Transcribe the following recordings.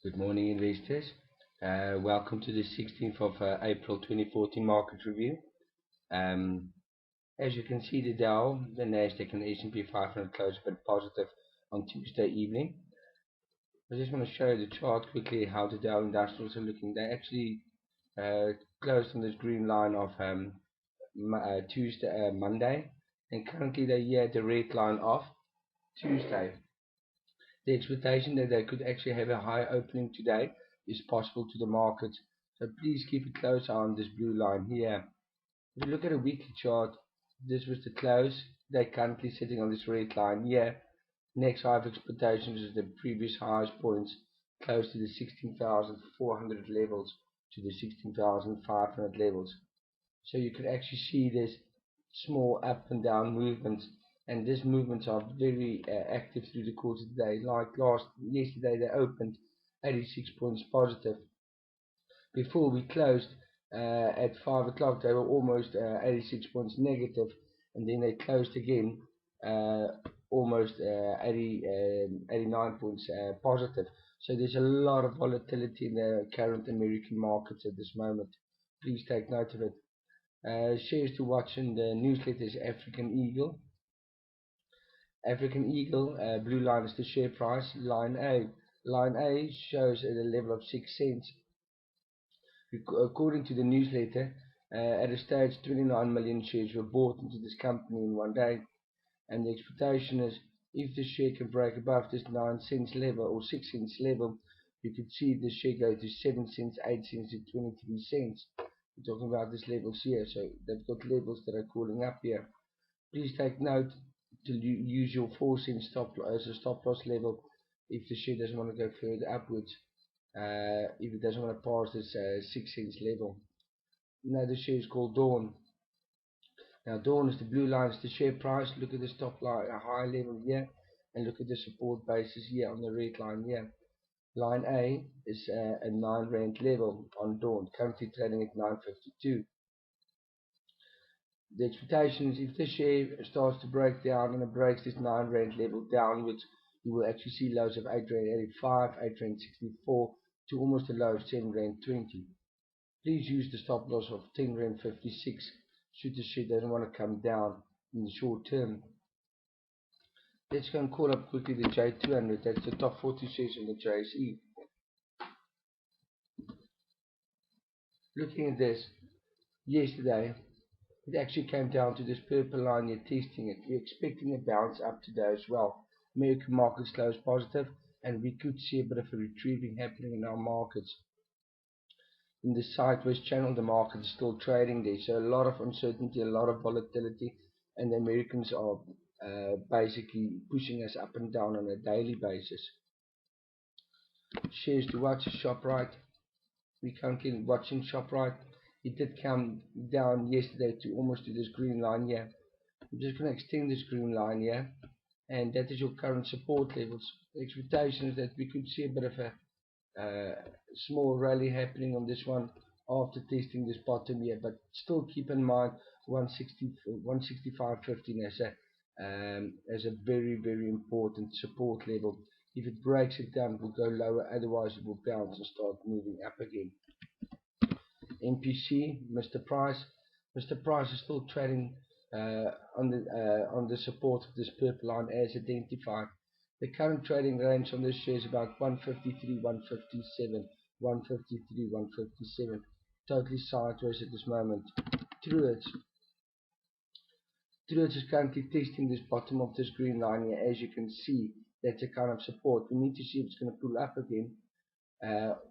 Good morning, investors. Welcome to the 16th of April 2014 market review. Um, as you can see, the Dow, the Nasdaq, and the S&P 500 closed a bit positive on Tuesday evening. I just want to show you the chart quickly how the Dow Industrials are looking. They actually closed on this green line of Monday, and currently they're here at the red line of Tuesday. The expectation that they could actually have a high opening today is possible to the market. So please keep a close eye on this blue line here. If you look at a weekly chart, this was the close. They're currently sitting on this red line here. Next high of expectations is the previous highest points close to the 16,400 levels to the 16,500 levels. So you can actually see this small up and down movements, and these movements are very active through the course of the day. Like yesterday they opened 86 points positive. Before we closed at 5 o'clock they were almost 86 points negative, and then they closed again uh, almost 89 points positive. So there's a lot of volatility in the current American markets at this moment. Please take note of it. Shares to watch in the newsletter is African Eagle. African Eagle, blue line is the share price. Line A. Line A shows at a level of 6 cents. According to the newsletter, at a stage 29 million shares were bought into this company in one day, and the expectation is if the share can break above this 9 cents level or 6 cents level, you could see the share go to 7 cents, 8 cents to 23 cents. We're talking about these levels here, so they've got levels that are calling up here. Please take note to use your 4 cent stop as a stop loss level if the share doesn't want to go further upwards, if it doesn't want to pass this 6 cents level. Now the share is called Dawn. Now Dawn is the blue line, is the share price. Look at the stop line, a high level here, and look at the support bases here on the red line here. Line A is a 9 rand level on Dawn, currently trading at 9.52. The expectation is if the share starts to break down and it breaks this 9 rand level downwards, you will actually see lows of 8 rand 85, 8 rand 64 to almost a low of 10 rand 20. Please use the stop loss of 10 rand 56 should the share doesn't want to come down in the short term. Let's go and call up quickly the J200. That's the top 40 shares in the JSE. Looking at this, yesterday it actually came down to this purple line here, testing it. We're expecting a bounce up today as well. American markets closed positive, and we could see a bit of a retrieving happening in our markets. In the sideways channel, the market is still trading there, so a lot of uncertainty, a lot of volatility, and the Americans are basically pushing us up and down on a daily basis. Shares to watch, ShopRite. We're currently watching ShopRite. It did come down yesterday to almost to this green line here. I'm just going to extend this green line here, and that is your current support levels. The expectation is that we could see a bit of a small rally happening on this one after testing this bottom here, but still keep in mind 165.15 as a very important support level. If it breaks it down, it will go lower, otherwise it will bounce and start moving up again. MPC, Mr. Price. Mr. Price is still trading on the support of this purple line as identified. The current trading range on this share is about 153, 157, 153, 157. Totally sideways at this moment. Truworths is currently testing this bottom of this green line here. As you can see, that's a kind of support. We need to see if it's going to pull up again.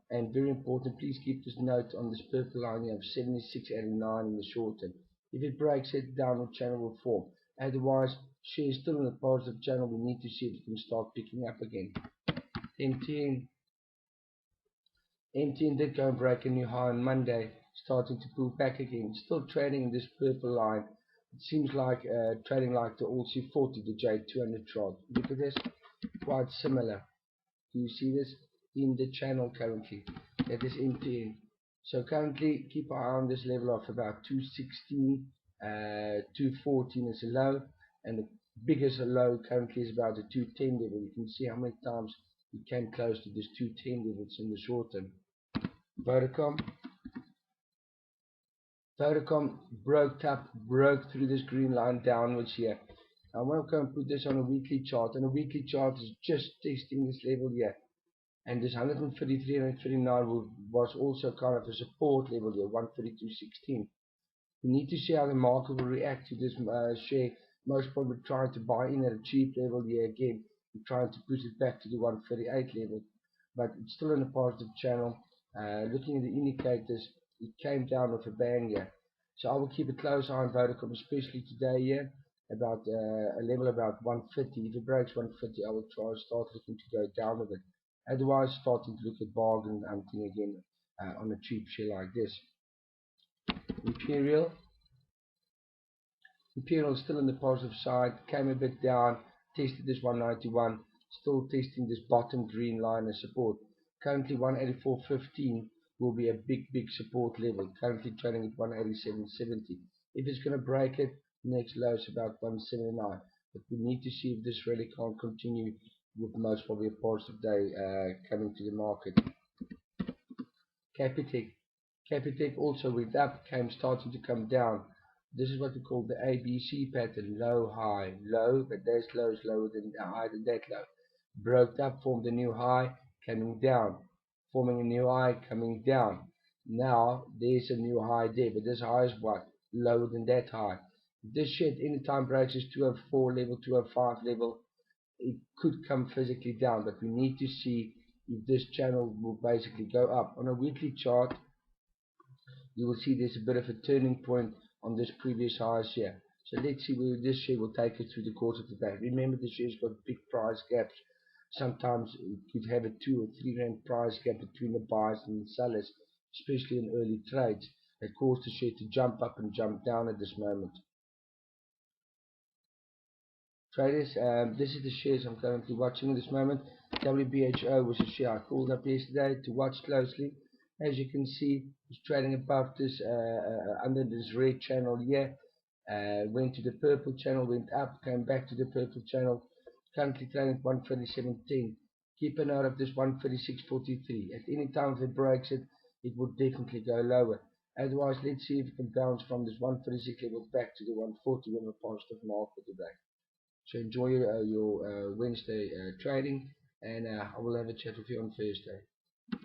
And very important, please keep this note on this purple line here of 76.89 in the short term. If it breaks it, downward channel will form. Otherwise, share is still in the positive channel. We need to see if it can start picking up again. MTN did go and break a new high on Monday, starting to pull back again. Still trading in this purple line. It seems like trading like the ALC40, the J200 chart. Look at this, quite similar. Do you see this? In the channel currently, that is MTN. So currently keep an eye on this level of about 216, 214 is a low, and the biggest low currently is about the 210 level. You can see how many times it came close to this 210 levels in the short term. Vodacom broke through this green line downwards here. I want to go and put this on a weekly chart, and a weekly chart is just testing this level here. And this 133 and 139 was also kind of a support level here, 132.16. We need to see how the market will react to this share. Most probably trying to buy in at a cheap level here again, and trying to push it back to the 138 level. But it's still in a positive channel. Looking at the indicators, it came down with a bang here. So I will keep a close eye on Vodacom, especially today here, about a level about 150. If it breaks 150, I will try to start looking to go down with it. Otherwise, starting to look at bargain hunting again on a cheap share like this. Imperial is still on the positive side, came a bit down, tested this 191, still testing this bottom green line as support. Currently 184.15 will be a big support level, currently trading at 187.70. If it's going to break it, next low is about 179, but we need to see if this really can't continue with most probably a positive day coming to the market. Capitec also went up, starting to come down. This is what we call the ABC pattern, low, high, low, but this low is lower than higher than that low. Broke up, formed a new high, coming down, forming a new high, coming down. Now there's a new high there, but this high is what? Lower than that high. If this shit anytime breaks this 204 level, 205 level, it could come physically down, but we need to see if this channel will basically go up. On a weekly chart, you will see there's a bit of a turning point on this previous highs here. So let's see where this share will take us through the course of the day. Remember, the share's got big price gaps. Sometimes it could have a 2 or 3 rand price gap between the buyers and the sellers, especially in early trades, that cause the share to jump up and jump down at this moment. Traders, this is the shares I'm currently watching at this moment. WBHO was a share I called up yesterday to watch closely. As you can see, it's trading above this, under this red channel here. Went to the purple channel, went up, came back to the purple channel. Currently trading at 137.10. Keep a note of this 136.43. At any time if it breaks it, it will definitely go lower. Otherwise, let's see if it can bounce from this 136 level back to the 140 with a positive market today. So enjoy your Wednesday trading, and I will have a chat with you on Thursday.